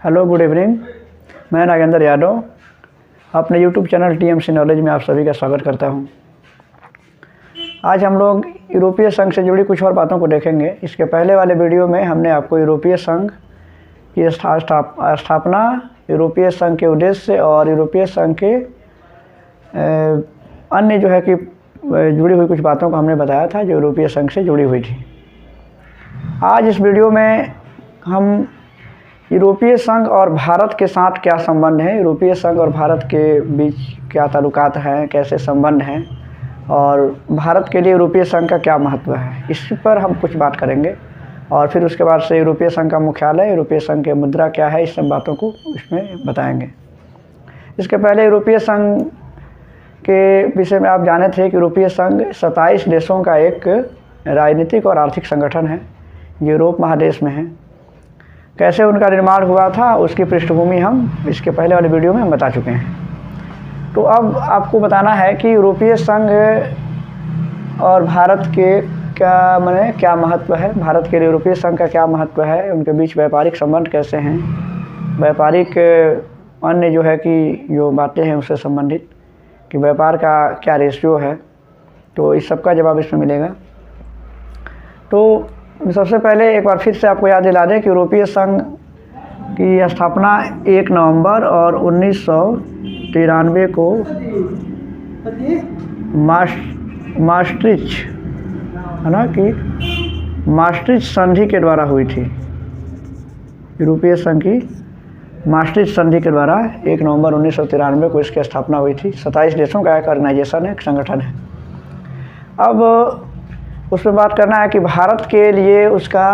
Hello, good evening. मैं नागेंद्र यादव अपने YouTube channel TMC knowledge में आप सभी का स्वागत करता हूं। आज हम लोग यूरोपीय संघ से जुड़ी कुछ और बातों को देखेंगे। इसके पहले वाले वीडियो में हमने आपको यूरोपीय संघ की स्थापना, यूरोपीय संघ के उद्देश्य और यूरोपीय संघ के अन्य जो है कि जुड़ी हुई कुछ बातों को हमने बताया था जो यूरोपीय संघ से जुड़ी हुई थी। आज इस वीडियो में हम यूरोपीय संघ और भारत के साथ क्या संबंध है, यूरोपीय संघ और भारत के बीच क्या ताल्लुकात हैं, कैसे संबंध हैं और भारत के लिए यूरोपीय संघ का क्या महत्व है, इस पर हम कुछ बात करेंगे। और फिर उसके बाद से यूरोपीय संघ का मुख्यालय, यूरोपीय संघ की मुद्रा क्या है, इस सब बातों को इसमें बताएंगे। इसके पहले यूरोपीय संघ के विषय में आप जाने थे कि यूरोपीय संघ 27 देशों का एक राजनीतिक और आर्थिक संगठन है, यूरोप महादेश में है। कैसे उनका निर्माण हुआ था उसकी पृष्ठभूमि हम इसके पहले वाले वीडियो में हम बता चुके हैं। तो अब आपको बताना है कि यूरोपीय संघ और भारत के क्या महत्व है, भारत के लिए यूरोपीय संघ का क्या महत्व है, उनके बीच व्यापारिक संबंध कैसे हैं, व्यापारिक अन्य जो है कि जो बातें हैं उससे संबंधित कि व्यापार का क्या रेशियो है, तो इस सब का जवाब इसमें मिलेगा। तो सबसे पहले एक बार फिर से आपको याद दिला दें कि यूरोपीय संघ की स्थापना 1 नवंबर और 1993 को maastricht है ना कि maastricht संधि के द्वारा हुई थी। यूरोपीय संघ की maastricht संधि के द्वारा 1 नवंबर 1993 को इसकी स्थापना हुई थी। 27 देशों का एक ऑर्गेनाइजेशन है, एक संगठन है। अब उसमें बात करना है कि भारत के लिए उसका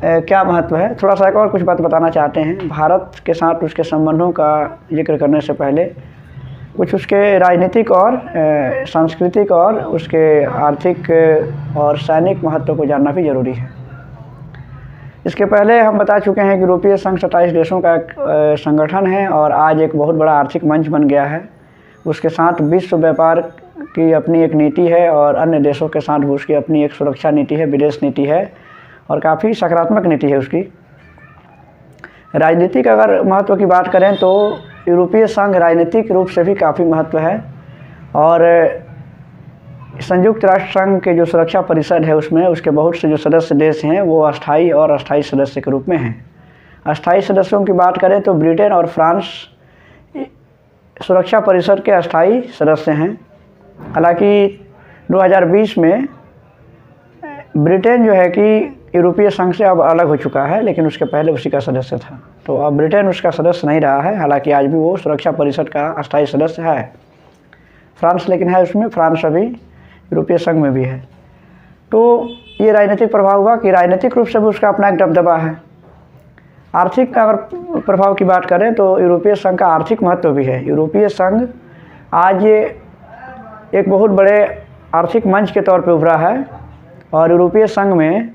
क्या महत्व है। थोड़ा सा एक और कुछ बात बताना चाहते हैं। भारत के साथ उसके संबंधों का जिक्र करने से पहले कुछ उसके राजनीतिक और सांस्कृतिक और उसके आर्थिक और सैनिक महत्व को जानना भी ज़रूरी है। इसके पहले हम बता चुके हैं कि यूरोपीय संघ 27 देशों का एक संगठन है और आज एक बहुत बड़ा आर्थिक मंच बन गया है। उसके साथ विश्व व्यापार की अपनी एक नीति है और अन्य देशों के साथ भी उसकी अपनी एक सुरक्षा नीति है, विदेश नीति है और काफ़ी सकारात्मक नीति है उसकी। राजनीतिक अगर महत्व की बात करें तो यूरोपीय संघ राजनीतिक रूप से भी काफ़ी महत्व है और संयुक्त राष्ट्र संघ के जो सुरक्षा परिषद है उसमें उसके बहुत से जो सदस्य देश हैं वो अस्थायी और अस्थायी सदस्य के रूप में हैं। अस्थायी सदस्यों की बात करें तो ब्रिटेन और फ्रांस सुरक्षा परिषद के अस्थायी सदस्य हैं। हालांकि 2020 में ब्रिटेन जो है कि यूरोपीय संघ से अब अलग हो चुका है, लेकिन उसके पहले उसी का सदस्य था, तो अब ब्रिटेन उसका सदस्य नहीं रहा है। हालांकि आज भी वो सुरक्षा परिषद का अस्थायी सदस्य है। फ्रांस लेकिन है उसमें, फ्रांस अभी यूरोपीय संघ में भी है। तो ये राजनीतिक प्रभाव हुआ कि राजनीतिक रूप से भी उसका अपना एक दबदबा है। आर्थिक अगर प्रभाव की बात करें तो यूरोपीय संघ का आर्थिक महत्व भी है। यूरोपीय संघ आज एक बहुत बड़े आर्थिक मंच के तौर पे उभरा है और यूरोपीय संघ में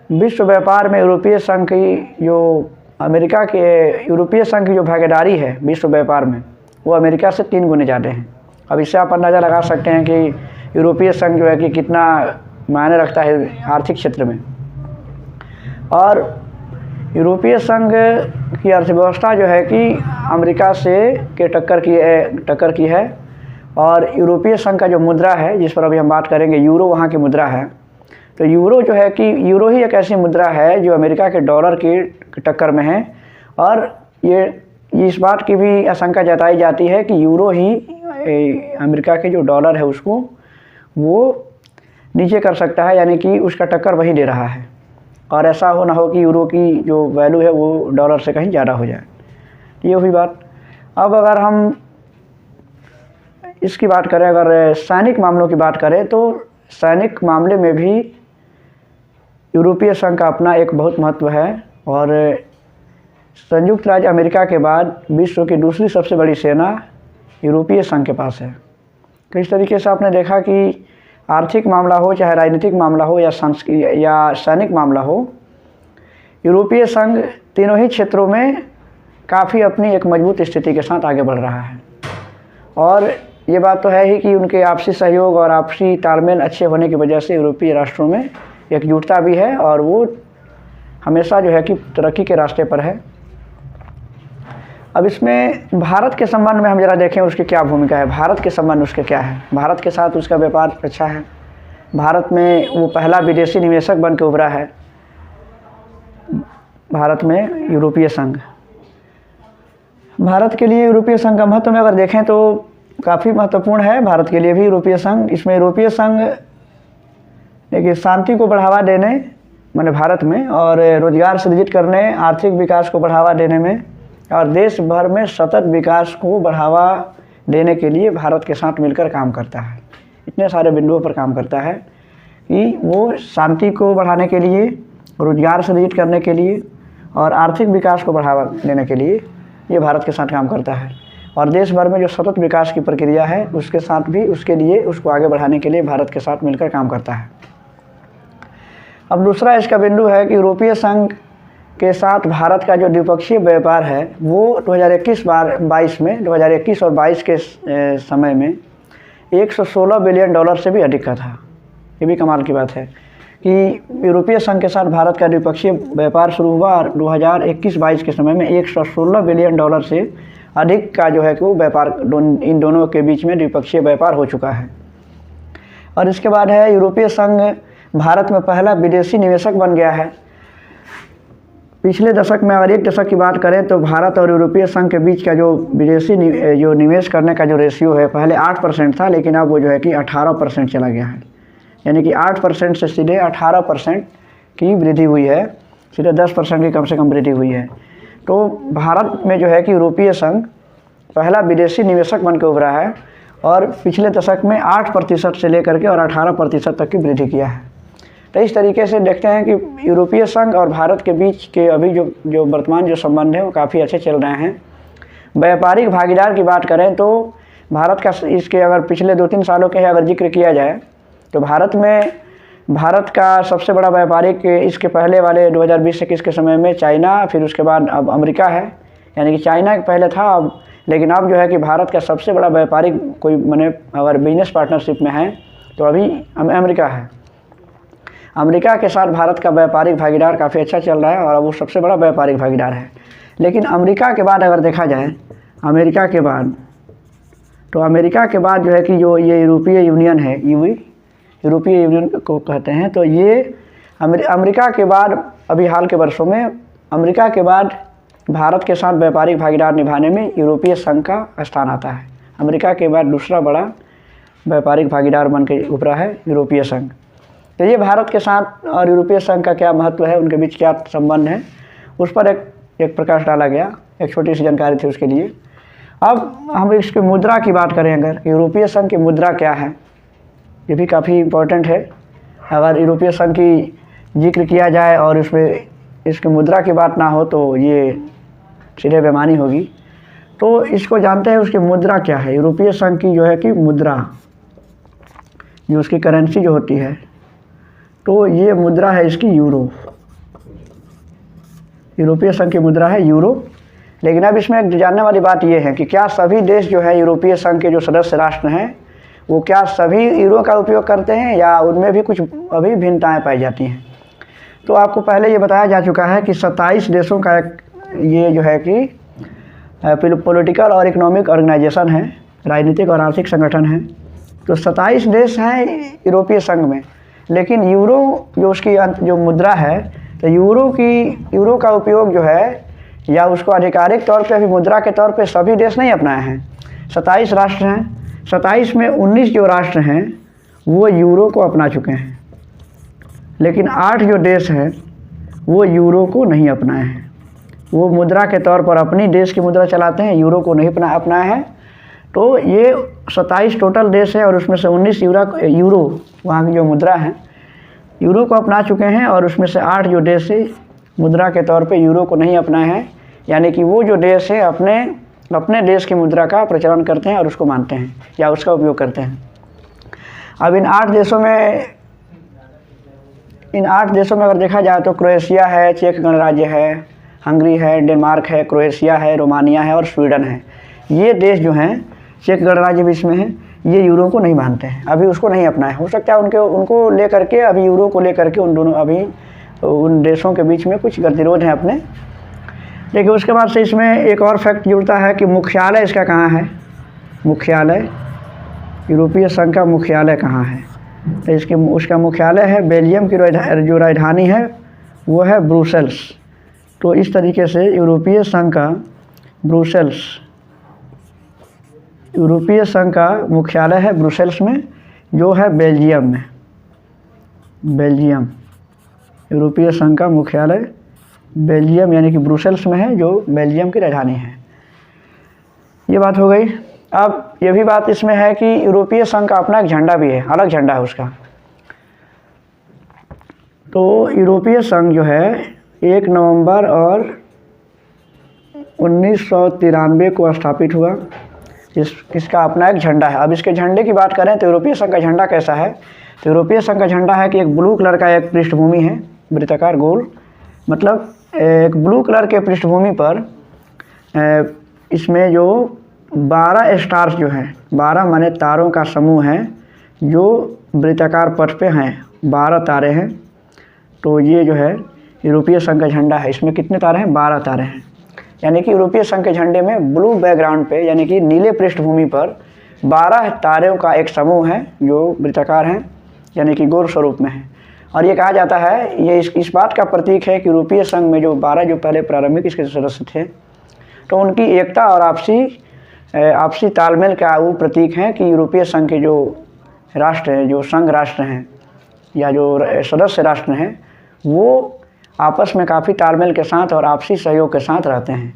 विश्व व्यापार में यूरोपीय संघ की जो अमेरिका के यूरोपीय संघ की जो भागीदारी है विश्व व्यापार में वो अमेरिका से 3 गुने ज़्यादा हैं। अब इससे आप अंदाज़ा लगा सकते हैं कि यूरोपीय संघ जो है कि कितना मायने रखता है आर्थिक क्षेत्र में। और यूरोपीय संघ की अर्थव्यवस्था जो है कि अमेरिका से टक्कर की है और यूरोपीय संघ का जो मुद्रा है जिस पर अभी हम बात करेंगे, यूरो वहाँ की मुद्रा है। तो यूरो जो है कि यूरो ही एक ऐसी मुद्रा है जो अमेरिका के डॉलर की टक्कर में है और ये इस बात की भी आशंका जताई जाती है कि यूरो ही अमेरिका के जो डॉलर है उसको वो नीचे कर सकता है, यानी कि उसका टक्कर वही दे रहा है और ऐसा हो ना हो कि यूरो की जो वैल्यू है वो डॉलर से कहीं ज़्यादा हो जाए। ये हुई बात। अब अगर हम इसकी बात करें, अगर सैनिक मामलों की बात करें तो सैनिक मामले में भी यूरोपीय संघ का अपना एक बहुत महत्व है और संयुक्त राज्य अमेरिका के बाद विश्व की दूसरी सबसे बड़ी सेना यूरोपीय संघ के पास है। तो इस तरीके से आपने देखा कि आर्थिक मामला हो, चाहे राजनीतिक मामला हो या सैनिक मामला हो, यूरोपीय संघ तीनों ही क्षेत्रों में काफ़ी अपनी एक मजबूत स्थिति के साथ आगे बढ़ रहा है। और ये बात तो है ही कि उनके आपसी सहयोग और आपसी तालमेल अच्छे होने की वजह से यूरोपीय राष्ट्रों में एकजुटता भी है और वो हमेशा जो है कि तरक्की के रास्ते पर है। अब इसमें भारत के संबंध में हम ज़रा देखें उसकी क्या भूमिका है, भारत के संबंध उसके क्या है। भारत के साथ उसका व्यापार अच्छा है, भारत में वो पहला विदेशी निवेशक बन के उभरा है, भारत में यूरोपीय संघ। भारत के लिए यूरोपीय संघ का महत्व में अगर देखें तो काफ़ी महत्वपूर्ण है भारत के लिए भी यूरोपीय संघ। इसमें यूरोपीय संघ देखिए शांति को बढ़ावा देने माने भारत में, और रोजगार सृजित करने, आर्थिक विकास को बढ़ावा देने में, और देश भर में सतत विकास को बढ़ावा देने के लिए भारत के साथ मिलकर काम करता है। इतने सारे बिंदुओं पर काम करता है कि वो शांति को बढ़ाने के लिए, रोजगार सृजित करने के लिए और आर्थिक विकास को बढ़ावा देने के लिए ये भारत के साथ काम करता है। और देश भर में जो सतत विकास की प्रक्रिया है उसके साथ भी, उसके लिए, उसको आगे बढ़ाने के लिए भारत के साथ मिलकर काम करता है। अब दूसरा इसका बिंदु है कि यूरोपीय संघ के साथ भारत का जो द्विपक्षीय व्यापार है वो 2021 में 2021 और 22 के समय में 116 बिलियन डॉलर से भी अधिक का था। ये भी कमाल की बात है कि यूरोपीय संघ के साथ भारत का द्विपक्षीय व्यापार शुरू हुआ और 2021-22 के समय में 116 बिलियन डॉलर से अधिक का जो है कि वो व्यापार इन दोनों के बीच में द्विपक्षीय व्यापार हो चुका है। और इसके बाद है यूरोपीय संघ भारत में पहला विदेशी निवेशक बन गया है। पिछले दशक में अगर एक दशक की बात करें तो भारत और यूरोपीय संघ के बीच का जो विदेशी जो निवेश करने का जो रेशियो है पहले 8% था, लेकिन अब वो जो है कि 18% चला गया है। यानी कि 8% से सीधे 18% की वृद्धि हुई है, सीधे 10% की कम से कम वृद्धि हुई है। तो भारत में जो है कि यूरोपीय संघ पहला विदेशी निवेशक बन के उभरा है और पिछले दशक में 8% से लेकर के और 18% तक की वृद्धि किया है। तो इस तरीके से देखते हैं कि यूरोपीय संघ और भारत के बीच के अभी जो वर्तमान जो संबंध है वो काफ़ी अच्छे चल रहे हैं। व्यापारिक भागीदार की बात करें तो भारत का इसके अगर पिछले 2-3 सालों के अगर जिक्र किया जाए तो भारत का सबसे बड़ा व्यापारिक इसके पहले वाले 2020-21 के समय में चाइना, फिर उसके बाद अब अमेरिका है। यानी कि चाइना पहले था अब, लेकिन अब जो है कि भारत का सबसे बड़ा व्यापारिक कोई माने अगर बिजनेस पार्टनरशिप में है तो अभी अमेरिका है। अमेरिका के साथ भारत का व्यापारिक भागीदार काफ़ी अच्छा चल रहा है और अब वो सबसे बड़ा व्यापारिक भागीदार है। लेकिन अमेरिका के बाद अगर देखा जाए, अमेरिका के बाद जो है कि जो ये यूरोपीय यूनियन है, यूरोपीय यूनियन को कहते हैं, तो ये अमेरिका के बाद अभी हाल के वर्षों में अमेरिका के बाद भारत के साथ व्यापारिक भागीदार निभाने में यूरोपीय संघ का स्थान आता है। अमेरिका के बाद दूसरा बड़ा व्यापारिक भागीदार बन के उभरा है यूरोपीय संघ। तो ये भारत के साथ और यूरोपीय संघ का क्या महत्व है, उनके बीच क्या संबंध है, उस पर एक प्रकाश डाला गया। एक छोटी सी जानकारी थी उसके लिए। अब हम इसकी मुद्रा की बात करें, अगर यूरोपीय संघ की मुद्रा क्या है, ये भी काफ़ी इम्पोर्टेंट है। अगर यूरोपीय संघ की जिक्र किया जाए और इसमें इसकी मुद्रा की बात ना हो तो ये सीधे बेईमानी होगी। तो इसको जानते हैं उसकी मुद्रा क्या है। यूरोपीय संघ की जो है कि मुद्रा, जो उसकी करेंसी जो होती है, तो ये मुद्रा है इसकी यूरो। यूरोपीय संघ की मुद्रा है यूरो। लेकिन अब इसमें एक जानने वाली बात ये है कि क्या सभी देश जो है यूरोपीय संघ के जो सदस्य राष्ट्र हैं वो क्या सभी यूरो का उपयोग करते हैं या उनमें भी कुछ अभी भिन्नताएं पाई जाती हैं। तो आपको पहले ये बताया जा चुका है कि 27 देशों का एक ये जो है कि पॉलिटिकल और इकोनॉमिक ऑर्गेनाइजेशन है, राजनीतिक और आर्थिक संगठन है। तो 27 देश हैं यूरोपीय संघ में। लेकिन यूरो जो उसकी जो मुद्रा है, तो यूरो का उपयोग जो है या उसको आधिकारिक तौर पे अभी मुद्रा के तौर पे सभी देश नहीं अपनाए हैं। 27 राष्ट्र हैं, 27 में 19 जो राष्ट्र हैं वो यूरो को अपना चुके हैं, लेकिन 8 जो देश हैं वो यूरो को नहीं अपनाए हैं। वो मुद्रा के तौर पर अपनी देश की मुद्रा चलाते हैं, यूरो को नहीं अपनाए हैं। तो ये 27 टोटल देश है और उसमें से 19 यूरो वहाँ की जो मुद्रा है यूरो को अपना चुके हैं, और उसमें से 8 जो देश है मुद्रा के तौर पे यूरो को नहीं अपनाए हैं। यानी कि वो जो देश है अपने देश की मुद्रा का प्रचलन करते हैं और उसको मानते हैं या उसका उपयोग करते हैं। अब इन 8 देशों में अगर देखा जाए तो क्रोएशिया है, चेक गणराज्य है, हंगरी है, डेनमार्क है, क्रोएशिया है, रोमानिया है और स्वीडन है। ये देश जो हैं, चेक गणराज्य भी इसमें है, ये यूरो को नहीं मानते हैं, अभी उसको नहीं अपनाए। हो सकता है उनको लेकर के अभी यूरो को लेकर के उन देशों के बीच में कुछ गतिरोध हैं अपने। देखिए उसके बाद से इसमें एक और फैक्ट जुड़ता है कि मुख्यालय इसका कहाँ है। मुख्यालय, यूरोपीय संघ का मुख्यालय कहाँ है, तो इसके उसका मुख्यालय है बेल्जियम की जो राजधानी है वो है ब्रुसेल्स। तो इस तरीके से यूरोपीय संघ का ब्रुसेल्स, यूरोपीय संघ का मुख्यालय है ब्रुसेल्स में, जो है बेल्जियम में। बेल्जियम, यूरोपीय संघ का मुख्यालय बेल्जियम यानी कि ब्रुसेल्स में है, जो बेल्जियम की राजधानी है। ये बात हो गई। अब ये भी बात इसमें है कि यूरोपीय संघ का अपना एक झंडा भी है, अलग झंडा है उसका। तो यूरोपीय संघ जो है 1 नवंबर और 1993 को स्थापित हुआ। इसका अपना एक झंडा है। अब इसके झंडे की बात करें तो यूरोपीय संघ का झंडा कैसा है, तो यूरोपीय संघ का झंडा है कि एक ब्लू कलर का एक पृष्ठभूमि है, वृत्ताकार गोल, मतलब एक ब्लू कलर के पृष्ठभूमि पर इसमें जो 12 स्टार्स जो हैं, 12 माने तारों का समूह है जो वृत्ताकार पथ पे हैं, 12 तारे हैं। तो ये जो है यूरोपीय संघ का झंडा है। इसमें कितने तारे हैं, 12 तारे हैं। यानी कि यूरोपीय संघ के झंडे में ब्लू बैकग्राउंड पे यानी कि नीले पृष्ठभूमि पर 12 तारों का एक समूह है जो वृत्ताकार हैं, यानी कि गोल स्वरूप में है। और ये कहा जाता है, ये इस बात का प्रतीक है कि यूरोपीय संघ में जो 12 जो पहले प्रारंभिक इसके सदस्य थे, तो उनकी एकता और आपसी तालमेल का वो प्रतीक है कि यूरोपीय संघ के जो राष्ट्र हैं, जो संघ राष्ट्र हैं या जो सदस्य राष्ट्र हैं, वो आपस में काफ़ी तालमेल के साथ और आपसी सहयोग के साथ रहते हैं।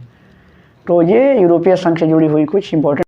तो ये यूरोपीय संघ से जुड़ी हुई कुछ इंपॉर्टेंट